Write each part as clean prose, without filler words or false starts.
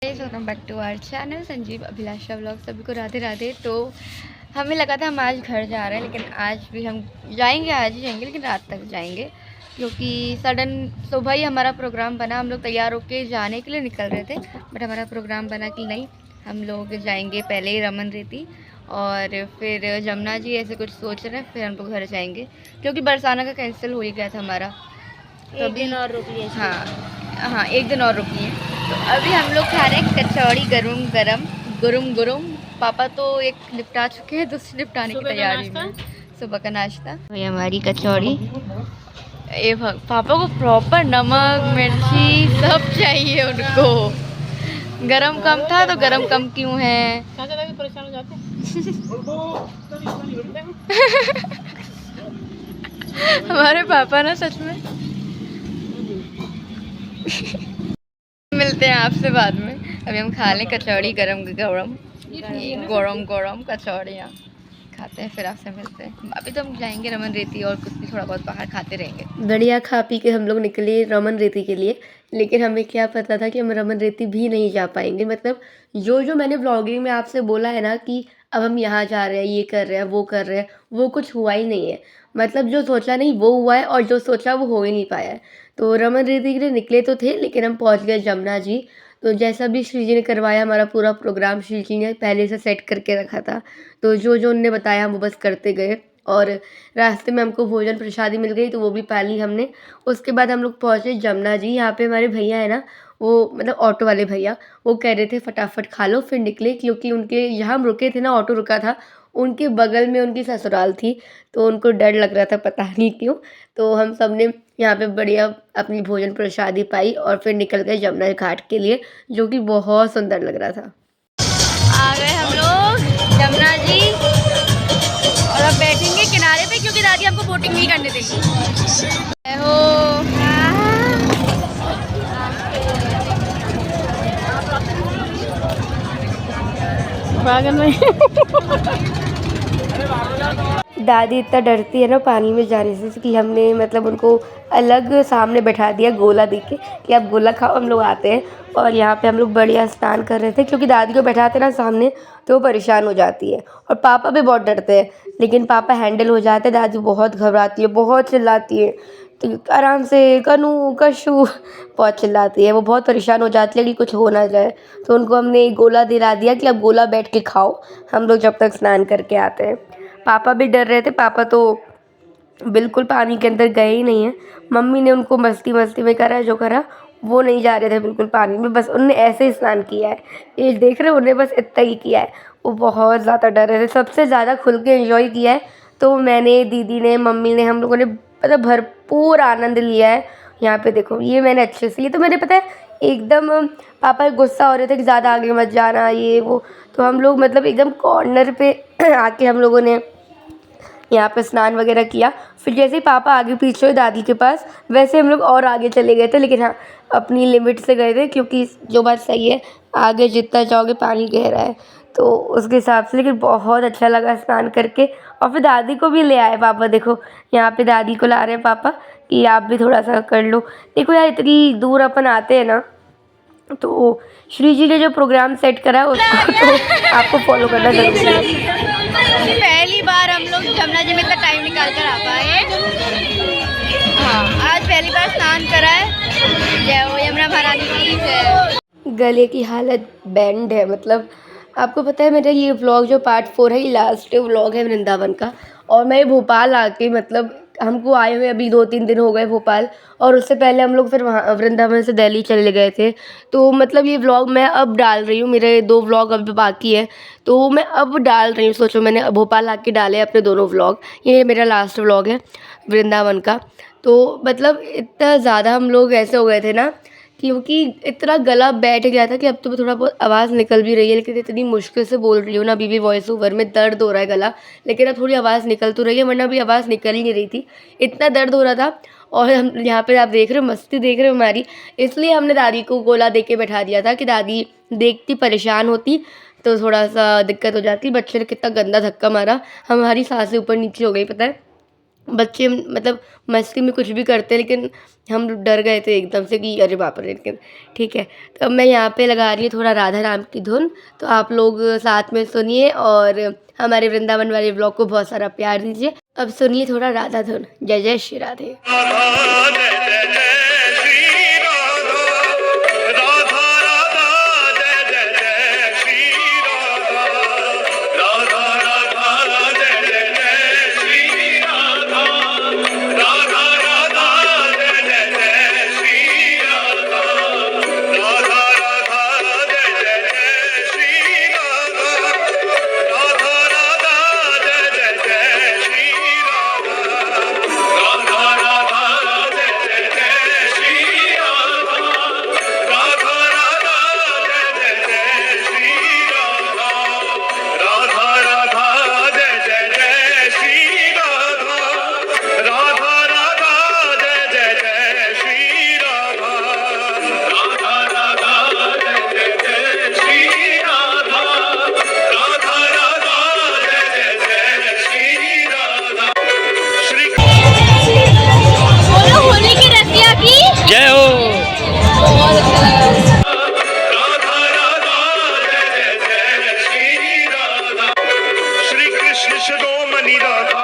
Welcome back to our channel Sanjeev Abhilasha vlog. सभी को राधे राधे। तो हमें लगा था हम आज घर जा रहे हैं, लेकिन आज भी हम जाएंगे, आज ही जाएंगे, लेकिन रात तक जाएंगे क्योंकि सडन सुबह ही हमारा प्रोग्राम बना। हम लोग तैयार होके जाने के लिए निकल रहे थे, बट हमारा प्रोग्राम बना कि नहीं, हम लोग जाएंगे पहले ही रमन रेती और फिर जमुना जी, ऐसे कुछ सोच रहे हैं। फिर हम लोग घर जाएंगे क्योंकि बरसाना का कैंसिल हो ही गया था हमारा। तो एक दिन और रुक लिए। हाँ, एक दिन और रुकिए। तो अभी हम लोग खा रहे हैं कचौड़ी गरम गरम गुरुम गुरुम। पापा तो एक निपटा चुके हैं, दूसरी निपटाने की तैयारी में। सुबह का नाश्ता ये हमारी कचौड़ी। ये पापा को प्रॉपर नमक मिर्ची सब चाहिए उनको। गरम कम था तो गरम कम क्यों है। परेशान हो जाते हमारे पापा ना सच में। मिलते हैं आपसे बाद में। अभी हम खा लें कचौड़ी गरम गरम गरम गरम कचौड़ियाँ खाते हैं, फिर आपसे मिलते हैं। अभी तो हम जाएंगे रमन रेती और कुछ भी थोड़ा बहुत बाहर खाते रहेंगे। बढ़िया खा पी के हम लोग निकले रमन रेती के लिए, लेकिन हमें क्या पता था कि हम रमन रेती भी नहीं जा पाएंगे। मतलब जो मैंने व्लॉगिंग में आपसे बोला है ना कि अब हम यहाँ जा रहे हैं, ये कर रहे हैं, वो कर रहे हैं, वो कुछ हुआ ही नहीं है। मतलब जो सोचा नहीं वो हुआ है, और जो सोचा वो हो ही नहीं पाया है। तो रमन रेती के लिए निकले तो थे, लेकिन हम पहुँच गए जमुना जी। तो जैसा भी श्री जी ने करवाया, हमारा पूरा प्रोग्राम श्री जी ने पहले से सेट करके रखा था। तो जो उनने बताया हम वो बस करते गए, और रास्ते में हमको भोजन प्रसादी मिल गई तो वो भी पा ली हमने। उसके बाद हम लोग पहुँचे जमुना जी। यहाँ पे हमारे भैया है ना, वो मतलब ऑटो वाले भैया, वो कह रहे थे फटाफट खा लो फिर निकले, क्योंकि उनके यहाँ हम रुके थे ना, ऑटो रुका था, उनके बगल में उनकी ससुराल थी। तो उनको डर लग रहा था, पता नहीं क्यों। तो हम सब ने यहाँ पे बढ़िया अपनी भोजन प्रसादी पाई और फिर निकल गए जमुना घाट के लिए, जो कि बहुत सुंदर लग रहा था। आ गए हम लोग जमुना जी, और अब बैठेंगे किनारे पे क्योंकि दादी हमको बोटिंग नहीं करने देगी। हो बागन में दादी इतना डरती है ना पानी में जाने से कि हमने मतलब उनको अलग सामने बैठा दिया गोला दे के कि आप गोला खाओ, हम लोग आते हैं। और यहाँ पे हम लोग बढ़िया स्नान कर रहे थे, क्योंकि दादी को बैठाते ना सामने तो वो परेशान हो जाती है, और पापा भी बहुत डरते हैं, लेकिन पापा हैंडल हो जाते हैं। दादी बहुत घबराती है, बहुत चिल्लाती है, तो आराम से कनू कशु बहुत चिल्लाती है, वो बहुत परेशान हो जाती है कि कुछ हो ना जाए। तो उनको हमने एक गोला दिला दिया कि अब गोला बैठ के खाओ, हम लोग जब तक स्नान करके आते हैं। पापा भी डर रहे थे, पापा तो बिल्कुल पानी के अंदर गए ही नहीं है। मम्मी ने उनको मस्ती मस्ती में करा जो करा, वो नहीं जा रहे थे बिल्कुल पानी में, बस उन्होंने ऐसे ही स्नान किया है। ये देख रहे हो, उन्हें बस इतना ही किया है। वो बहुत ज़्यादा डर रहे थे, सबसे ज़्यादा खुल के एंजॉय किया है तो मैंने, दीदी ने, मम्मी ने, हम लोगों ने मतलब भरपूर आनंद लिया है। यहाँ पे देखो, ये मैंने अच्छे से, ये तो मैंने पता है एकदम, पापा गुस्सा हो रहे थे कि ज़्यादा आगे मत जाना ये वो, तो हम लोग मतलब एकदम कॉर्नर पे आके हम लोगों ने यहाँ पे स्नान वगैरह किया। फिर जैसे ही पापा आगे पीछे हुए दादी के पास, वैसे हम लोग और आगे चले गए थे, लेकिन हाँ अपनी लिमिट से गए थे, क्योंकि जो बात सही है, आगे जितना जाओगे पानी गहरा है, तो उसके हिसाब से। लेकिन बहुत अच्छा लगा स्नान करके, और फिर दादी को भी ले आए पापा। देखो यहाँ पे दादी को ला रहे हैं पापा कि आप भी थोड़ा सा कर लो। देखो यार, इतनी दूर अपन आते हैं ना, तो श्री जी ने जो प्रोग्राम सेट करा है उसको तो आपको फॉलो करना जरूरी है। पहली बार हम लोग जमुना जी में इतना टाइम निकाल कर आ पाए। हाँ, आज पहली बार स्नान करा है। जय हो यमुना महारानी की जय। गले की हालत बैंड है, मतलब आपको पता है मेरा ये व्लॉग जो पार्ट 4 है, ये लास्ट व्लॉग है वृंदावन का। और मैं भोपाल आके, मतलब हमको आए हुए अभी 2-3 दिन हो गए भोपाल, और उससे पहले हम लोग फिर वहाँ वृंदावन से दिल्ली चले गए थे। तो मतलब ये व्लॉग मैं अब डाल रही हूँ, मेरे 2 व्लॉग अभी बाकी है, तो मैं अब डाल रही हूँ। सोचो, मैंने भोपाल आके डाले अपने दोनों व्लॉग, ये मेरा लास्ट व्लॉग है वृंदावन का। तो मतलब इतना ज़्यादा हम लोग ऐसे हो गए थे ना, क्योंकि इतना गला बैठ गया था कि अब तो थोड़ा बहुत आवाज़ निकल भी रही है, लेकिन इतनी मुश्किल से बोल रही हूँ ना, अभी भी वॉइस ओवर में दर्द हो रहा है गला, लेकिन अब थोड़ी आवाज़ निकल तो रही है, वरना अभी आवाज़ निकल ही नहीं रही थी, इतना दर्द हो रहा था। और हम यहाँ पे आप देख रहे हो, मस्ती देख रहे हो हमारी, इसलिए हमने दादी को गोला दे के बैठा दिया था कि दादी देखती परेशान होती तो थोड़ा सा दिक्कत हो जाती। बच्चे ने कितना गंदा धक्का मारा, हमारी सांसें ऊपर नीचे हो गई, पता है। बच्चे मतलब मस्ती में कुछ भी करते हैं, लेकिन हम लोग डर गए थे एकदम से कि अरे बाप रे! लेकिन ठीक है, तो अब मैं यहाँ पे लगा रही हूँ थोड़ा राधा राम की धुन, तो आप लोग साथ में सुनिए और हमारे वृंदावन वाले व्लॉग को बहुत सारा प्यार दीजिए। अब सुनिए थोड़ा राधा धुन। जय जय श्री राधे। राधा जय जय जय श्री राधा, राधा राधा जय जय जय श्री राधा, राधा राधा जय जय जय श्री राधा, राधा राधा जय जय जय श्री राधा, राधा राधा जय जय जय श्री राधा, राधा राधा जय जय जय श्री राधा, राधा राधा जय जय जय श्री राधा, राधा राधा जय जय जय श्री राधा, राधा राधा जय जय जय श्री राधा, राधा राधा जय जय जय श्री राधा, राधा राधा जय जय जय श्री राधा, राधा राधा जय जय जय श्री राधा। श्री बोलो होली की रतिया की जय हो। राधा राधा जय जय जय श्री राधा। श्री कृष्ण शिरोमणि राधा,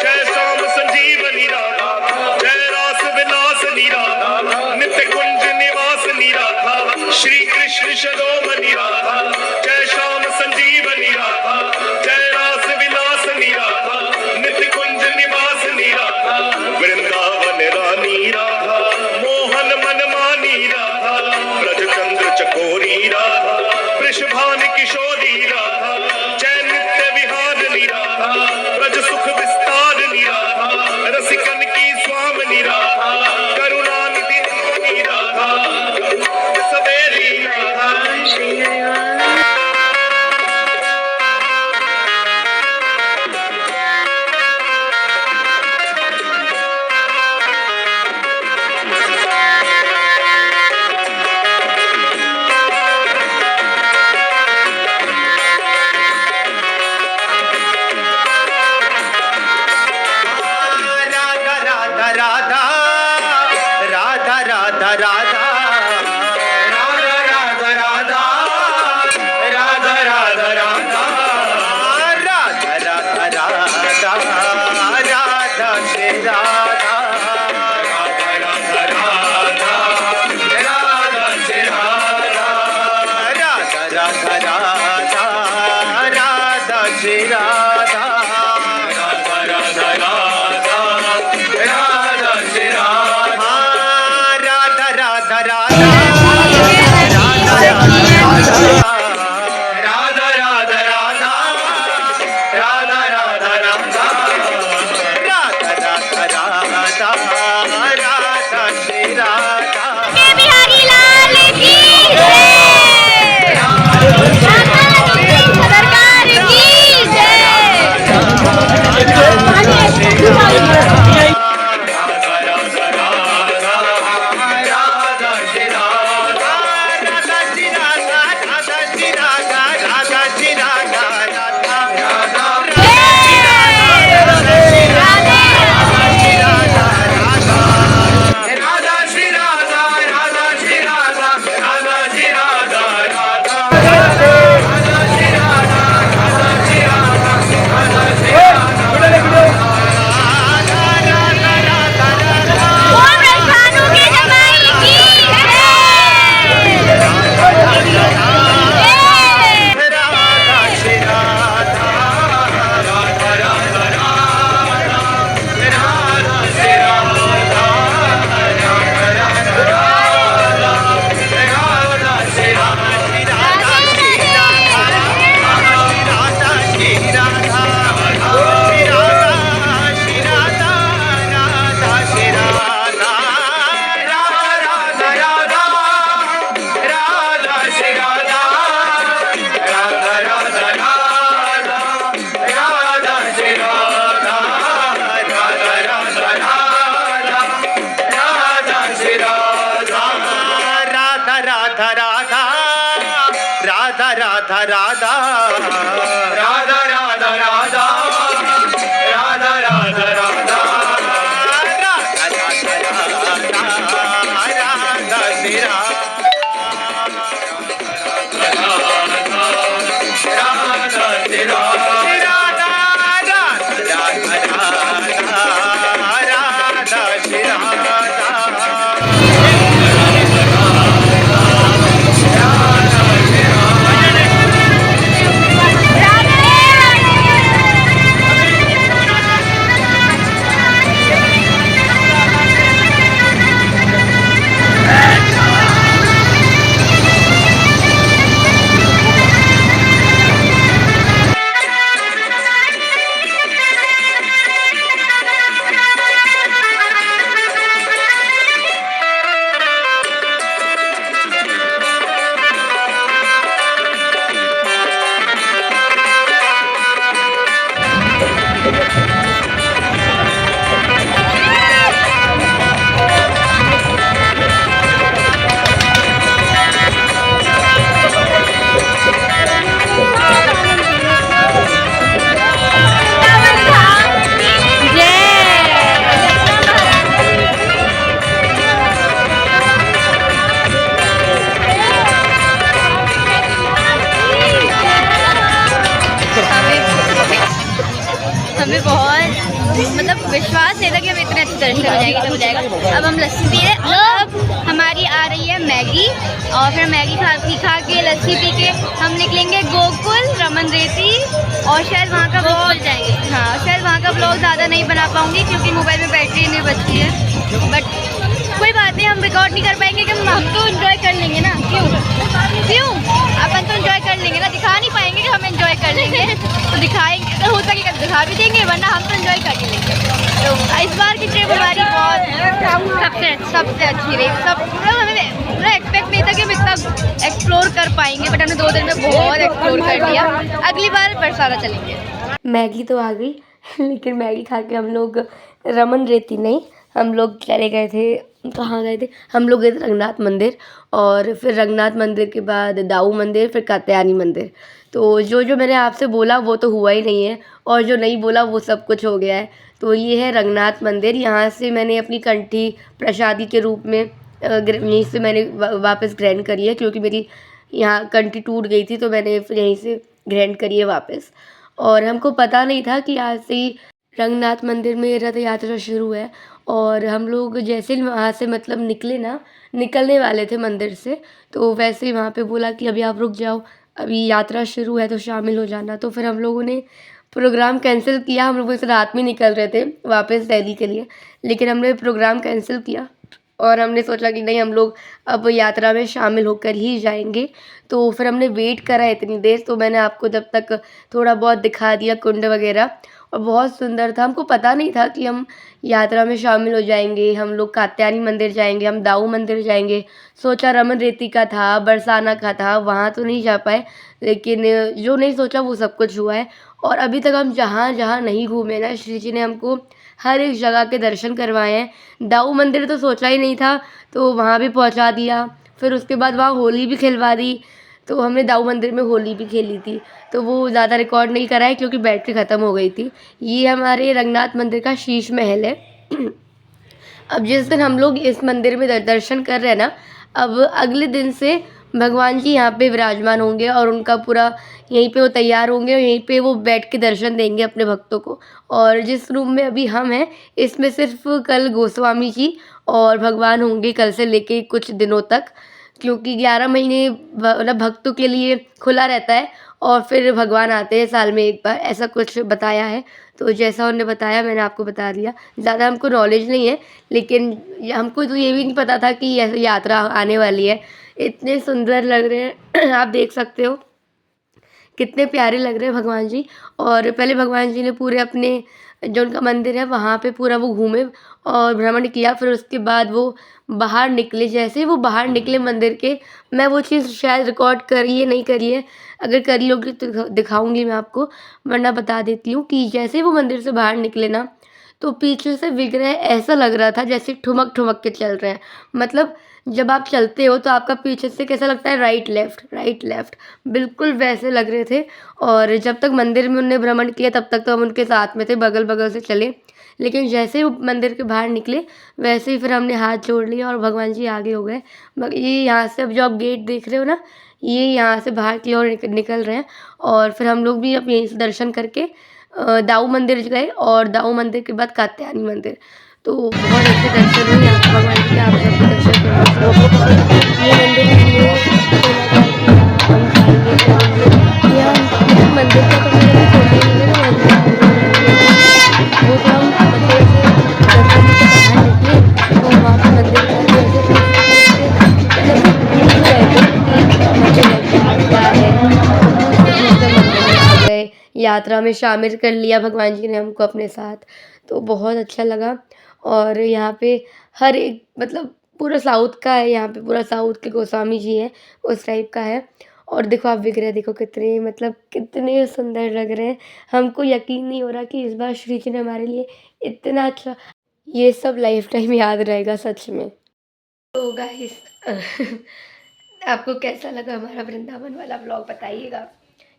जय श्याम संजीवनी राधा, जय रास विलासनी राधा, नित्य कुंज निवासनी राधा। श्री कृष्ण शिरोमणि राधा, जय श्याम संजीवनी राधा, जय रास विलासनी राधा, नित्य कुंज निवासनी राधा। वृंदावन रानी राधा, मोहन मनमानी राधा, ब्रजचंद्र चकोरी राधा, वृषभान किशोरी राधा, जय नित्य विहारिणी राधा, ब्रज सुख विस्तारिणी राधा, रसिकन की स्वामिनी राधा, करुणानिधि निधि राधा, सवेरी राधा। राधा राधा राधा, राधा राधा राधा, राधा राधा राधा, राधा राधा राधा, राधा राधा राधा, राधा श्री राधा, राधा राधा राधा, राधा श्री राधा, राधा राधा राधा, राधा श्री राधा, राधा राधा राधा, राधा श्री राधा, राधा राधा राधा, राधा राधा राधा, राधा राधा राधा, राधा राधा राधा, राधा श्री राधा। के बिहारी लाल की जय, सरकार की जय। राधा राधा राधा, राधा राधा राधा, राधा राधा राधा, दर्शन हो जाएंगे जब हो जाएगा। अब हम लस्सी पी रहे हैं। अब हमारी आ रही है मैगी और फिर मैगी खा के लस्सी पी के हम निकलेंगे गोकुल रमन रेती और शायद वहाँ का ब्लॉग जाएंगे। हाँ, शायद वहाँ का ब्लॉग ज़्यादा नहीं बना पाऊँगी क्योंकि मोबाइल में बैटरी नहीं बचती है, बट कोई बात नहीं, हम रिकॉर्ड नहीं कर पाएंगे कि हम तो एंजॉय कर लेंगे ना। क्यों अपन तो एंजॉय कर लेंगे ना, दिखा नहीं पाएंगे कि हम एंजॉय कर लेंगे तो दिखाएंगे, अगर हो सके दिखा भी देंगे, वरना हम तो एंजॉय कर ही लेंगे। तो इस बार की ट्रिप हमारी बहुत सबसे अच्छी रही। सब हमें पूरा एक्सपेक्ट नहीं था कि हम इतना एक्सप्लोर कर पाएंगे, बट हमने 2 दिन में बहुत एक्सप्लोर कर लिया। अगली बार बरसाना चलेंगे। मैगी तो आ गई लेकिन मैगी खा के हम लोग रमन रेती नहीं, हम लोग चले गए थे, कहाँ गए थे, हम लोग गए थे रंगनाथ मंदिर और फिर रंगनाथ मंदिर के बाद दाऊ मंदिर, फिर कात्यायनी मंदिर। तो जो मैंने आपसे बोला वो तो हुआ ही नहीं है और जो नहीं बोला वो सब कुछ हो गया है। तो ये है रंगनाथ मंदिर। यहाँ से मैंने अपनी कंठी प्रसादी के रूप में यहीं से मैंने वापस ग्रहण करी है, क्योंकि मेरी यहाँ कंठी टूट गई थी तो मैंने फिर यहीं से ग्रहण करी है वापस। और हमको पता नहीं था कि आज से ही रंगनाथ मंदिर में रथ यात्रा शुरू है। और हम लोग जैसे ही वहाँ से मतलब निकलने वाले थे मंदिर से, तो वैसे ही वहाँ पे बोला कि अभी आप रुक जाओ, अभी यात्रा शुरू है तो शामिल हो जाना। तो फिर हम लोगों ने प्रोग्राम कैंसिल किया। हम लोग इस रात में निकल रहे थे वापस दिल्ली के लिए, लेकिन हमने प्रोग्राम कैंसिल किया और हमने सोचा कि नहीं, हम लोग अब यात्रा में शामिल होकर ही जाएंगे। तो फिर हमने वेट करा इतनी देर, तो मैंने आपको जब तक थोड़ा बहुत दिखा दिया कुंड वगैरह, और बहुत सुंदर था। हमको पता नहीं था कि हम यात्रा में शामिल हो जाएंगे। हम लोग कात्यायनी मंदिर जाएंगे, हम दाऊ मंदिर जाएंगे। सोचा रमन रेती का था, बरसाना का था, वहाँ तो नहीं जा पाए, लेकिन जो नहीं सोचा वो सब कुछ हुआ है। और अभी तक हम जहाँ जहाँ नहीं घूमे ना, श्री जी ने हमको हर एक जगह के दर्शन करवाए हैं। दाऊ मंदिर तो सोचा ही नहीं था, तो वहाँ भी पहुँचा दिया। फिर उसके बाद वहाँ होली भी खिलवा दी, तो हमने दाऊ मंदिर में होली भी खेली थी। तो वो ज़्यादा रिकॉर्ड नहीं करा है क्योंकि बैटरी ख़त्म हो गई थी। ये हमारे रंगनाथ मंदिर का शीश महल है। अब जिस दिन हम लोग इस मंदिर में दर्शन कर रहे हैं ना, अब अगले दिन से भगवान जी यहाँ पे विराजमान होंगे और उनका पूरा यहीं पे वो तैयार होंगे और यहीं पे वो बैठ के दर्शन देंगे अपने भक्तों को। और जिस रूम में अभी हम हैं, इसमें सिर्फ कल गोस्वामी जी और भगवान होंगे कल से लेके कुछ दिनों तक, क्योंकि 11 महीने मतलब भक्तों के लिए खुला रहता है और फिर भगवान आते हैं साल में एक बार, ऐसा कुछ बताया है। तो जैसा उन्होंने बताया मैंने आपको बता दिया। ज़्यादा हमको नॉलेज नहीं है, लेकिन हमको तो ये भी नहीं पता था कि ऐसी यात्रा आने वाली है। इतने सुंदर लग रहे हैं आप देख सकते हो, कितने प्यारे लग रहे हैं भगवान जी। और पहले भगवान जी ने पूरे अपने जो उनका मंदिर है वहाँ पे पूरा वो घूमे और भ्रमण किया। फिर उसके बाद वो बाहर निकले। जैसे ही वो बाहर निकले मंदिर के, मैं वो चीज़ शायद रिकॉर्ड करी है नहीं करी है, अगर करी होगी तो दिखाऊंगी मैं आपको, वरना बता देती हूँ कि जैसे ही वो मंदिर से बाहर निकले ना, तो पीछे से विग्रह ऐसा लग रहा था जैसे ठुमक ठुमक के चल रहे हैं। मतलब जब आप चलते हो तो आपका पीछे से कैसा लगता है, राइट लेफ्ट, बिल्कुल वैसे लग रहे थे। और जब तक मंदिर में उन्होंने भ्रमण किया तब तक तो हम उनके साथ में थे, बगल बगल से चले, लेकिन जैसे ही वो मंदिर के बाहर निकले वैसे ही फिर हमने हाथ जोड़ लिया और भगवान जी आगे हो गए। ये यहाँ से अब जो आप गेट देख रहे हो ना, ये यहाँ से बाहर की ओर निकल रहे हैं। और फिर हम लोग भी अब यहीं से दर्शन करके दाऊ मंदिर गए और दाऊ मंदिर के बाद कात्यायनी मंदिर। तो बहुत अच्छे दर्शन हुए यहाँ पे भगवान जी के, आप सबको दर्शन करना। ये मंदिर हमने हम जाएंगे करेंगे, ये हम मंदिर का तो मुझे सोचा ही नहीं था वो तो हम मतलब ऐसे दर्शन से बाहर निकले तो वहाँ पे मंदिर का जो ऐसे यात्रा में शामिल कर लिया भगवान जी ने हमको अपने साथ। तो बहुत अच्छा लगा। और यहाँ पे हर एक मतलब पूरा साउथ का है, यहाँ पे पूरा साउथ के गोस्वामी जी हैं, उस टाइप का है। और देखो आप विग्रह देखो कितने मतलब कितने सुंदर लग रहे हैं। हमको यकीन नहीं हो रहा कि इस बार श्री जी ने हमारे लिए इतना अच्छा, ये सब लाइफ टाइम याद रहेगा सच में। तो गाइस आपको कैसा लगा हमारा वृंदावन वाला ब्लॉग बताइएगा।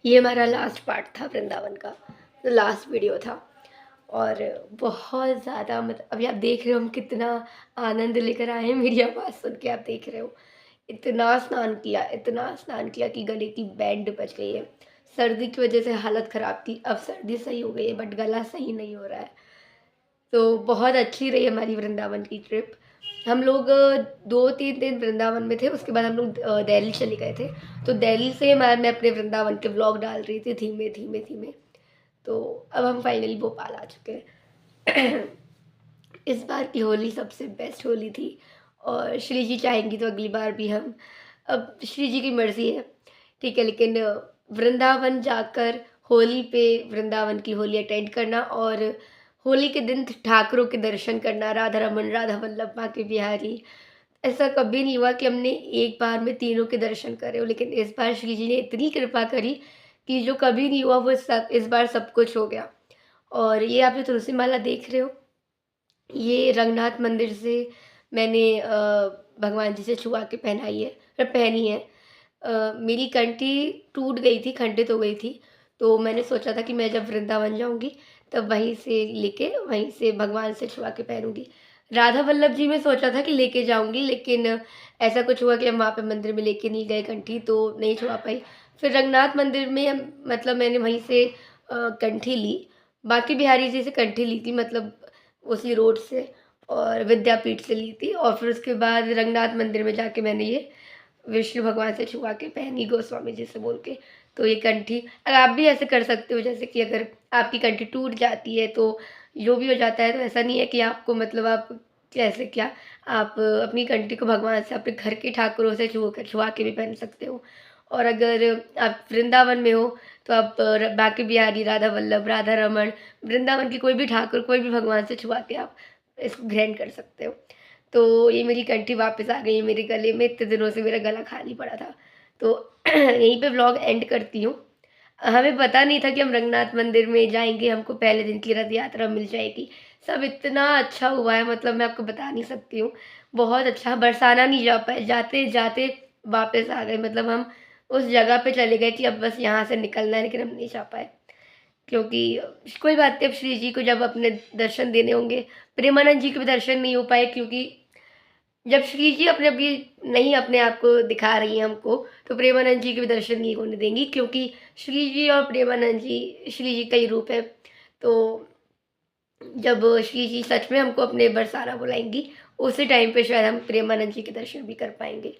ये हमारा लास्ट पार्ट था वृंदावन का, लास्ट वीडियो था। और बहुत ज़्यादा मतलब अभी आप देख रहे हो हम कितना आनंद लेकर आए हैं, मेरी आवाज़ सुन के आप देख रहे हो। इतना स्नान किया कि गले की बैंड बच गई है। सर्दी की वजह से हालत ख़राब थी, अब सर्दी सही हो गई है बट गला सही नहीं हो रहा है। तो बहुत अच्छी रही हमारी वृंदावन की ट्रिप। हम लोग 2-3 दिन वृंदावन में थे, उसके बाद हम लोग दिल्ली चले गए थे। तो दिल्ली से मैं अपने वृंदावन के व्लॉग डाल रही थी धीमे-धीमे। तो अब हम फाइनली भोपाल आ चुके हैं। इस बार की होली सबसे बेस्ट होली थी और श्री जी चाहेंगी तो अगली बार भी हम, अब श्री जी की मर्ज़ी है, ठीक है। लेकिन वृंदावन जाकर होली पे वृंदावन की होली अटेंड करना और होली के दिन ठाकुरों के दर्शन करना, राधा रमन, राधा वल्लभ, बांके बिहारी, ऐसा कभी नहीं हुआ कि हमने एक बार में तीनों के दर्शन करे हो। लेकिन इस बार श्री जी ने इतनी कृपा करी कि जो कभी नहीं हुआ वो सब इस बार सब कुछ हो गया। और ये आप जो तुलसी माला देख रहे हो, ये रंगनाथ मंदिर से मैंने भगवान जी से छुआ के पहनाई है, पहनी है। मेरी कंठी टूट गई थी, खंडित हो गई थी, तो मैंने सोचा था कि मैं जब वृंदावन जाऊंगी तब वहीं से लेके वहीं से भगवान से छुआ के पहनूंगी। राधा वल्लभ जी में सोचा था कि लेके जाऊंगी, लेकिन ऐसा कुछ हुआ कि हम वहाँ पे मंदिर में लेके नहीं गए कंठी, तो नहीं छुआ पाई। फिर रंगनाथ मंदिर में मतलब मैंने वहीं से कंठी ली, बांके बिहारी जी से कंठी ली थी, मतलब उसी रोड से और विद्यापीठ से ली थी। और फिर उसके बाद रंगनाथ मंदिर में जाके मैंने ये विष्णु भगवान से छुआ के पहनी, गोस्वामी जी से बोल के। तो ये कंठी अगर आप भी ऐसे कर सकते हो, जैसे कि अगर आपकी कंठी टूट जाती है तो जो भी हो जाता है, तो ऐसा नहीं है कि आपको मतलब आप कैसे क्या, आप अपनी कंठी को भगवान से, अपने घर के ठाकुरों से छुआ के भी पहन सकते हो। और अगर आप वृंदावन में हो तो आप बांके बिहारी, राधा वल्लभ, राधा रमन, वृंदावन की कोई भी ठाकुर, कोई भी भगवान से छुआ के आप इसको ग्रहण कर सकते हो। तो ये मेरी कंठी वापस आ गई है मेरे गले में, इतने दिनों से मेरा गला खाली पड़ा था। तो यहीं पे व्लॉग एंड करती हूँ। हमें पता नहीं था कि हम रंगनाथ मंदिर में जाएंगे, हमको पहले दिन की रथ यात्रा मिल जाएगी। सब इतना अच्छा हुआ है, मतलब मैं आपको बता नहीं सकती हूँ। बहुत अच्छा, बरसाना नहीं जा पाए, जाते जाते वापस आ गए। मतलब हम उस जगह पे चले गए कि अब बस यहाँ से निकलना है, लेकिन हम नहीं जा पाए क्योंकि कोई बात नहीं, अब श्री जी को जब अपने दर्शन देने होंगे। प्रेमानंद जी के भी दर्शन नहीं हो पाए क्योंकि जब श्री जी नहीं अपने आप को दिखा रही हैं हमको, तो प्रेमानंद जी के भी दर्शन नहीं होने देंगी, क्योंकि श्री जी और प्रेमानंद जी श्री जी का ही रूप है। तो जब श्री जी सच में हमको अपने बरसाना बुलाएंगी, उसी टाइम पे शायद हम प्रेमानंद जी के दर्शन भी कर पाएंगे।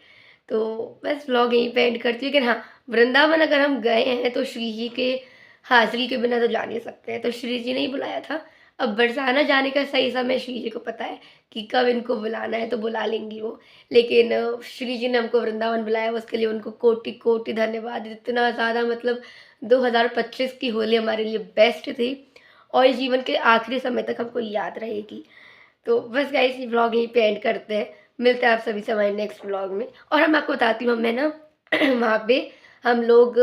तो बस व्लॉग यहीं पे एंड करती हूँ। लेकिन हाँ, वृंदावन अगर हम गए हैं तो श्री जी के हाजिरी के बिना तो जा नहीं सकते हैं, तो श्री जी ने ही बुलाया था। अब बरसाना जाने का सही समय श्री जी को पता है कि कब इनको बुलाना है, तो बुला लेंगी वो। लेकिन श्री जी ने हमको वृंदावन बुलाया, उसके लिए उनको कोटि कोटि धन्यवाद। इतना ज़्यादा, मतलब 2025 की होली हमारे लिए बेस्ट थी और ये जीवन के आखिरी समय तक हमको याद रहेगी। तो बस गाइस, ये व्लॉग यहीं पे एंड करते हैं। मिलते हैं आप सभी से हमारे नेक्स्ट व्लॉग में। और हम आपको बताती हूँ, मैं ना वहाँ पे हम लोग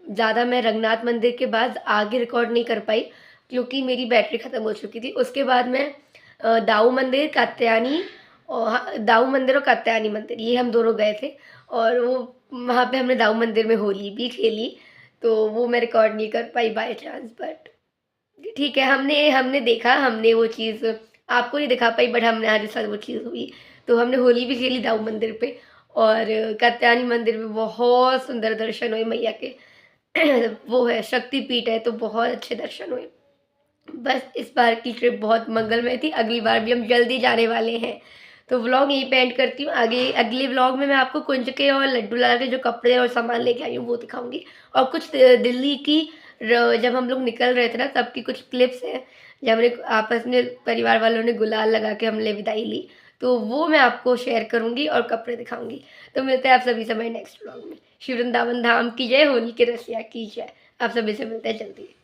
ज़्यादा, मैं रंगनाथ मंदिर के बाद आगे रिकॉर्ड नहीं कर पाई क्योंकि मेरी बैटरी ख़त्म हो चुकी थी। उसके बाद मैं दाऊ मंदिर, कात्यायनी, और दाऊ मंदिर और कात्यायनी मंदिर, ये हम दोनों गए थे। और वो वहाँ पे हमने दाऊ मंदिर में होली भी खेली, तो वो मैं रिकॉर्ड नहीं कर पाई बाय चांस। बट ठीक है, हमने देखा, हमने वो चीज़ आपको नहीं दिखा पाई, बट हमने हमारे साथ वो चीज़ हुई। तो हमने होली भी खेली दाऊ मंदिर पे, और कात्यायनी मंदिर में बहुत सुंदर दर्शन हुए मैया के। वो है शक्तिपीठ है, तो बहुत अच्छे दर्शन हुए। बस इस बार की ट्रिप बहुत मंगलमय थी, अगली बार भी हम जल्दी जाने वाले हैं। तो व्लॉग यहीं पे एंड करती हूँ। आगे अगले व्लॉग में मैं आपको कुंज के और लड्डू लाल के जो कपड़े और सामान लेके आई हूँ वो दिखाऊंगी, और कुछ दिल्ली की जब हम लोग निकल रहे थे ना तब की कुछ क्लिप्स हैं, जब हमने आपस में परिवार वालों ने गुलाल लगा के हमने विदाई ली, तो वो मैं आपको शेयर करूँगी और कपड़े दिखाऊंगी। तो मिलते हैं आप सभी से हमारे नेक्स्ट व्लॉग में। श्री वृंदावन धाम की जय, होली के रसिया की जय। आप सभी से मिलते हैं जल्दी।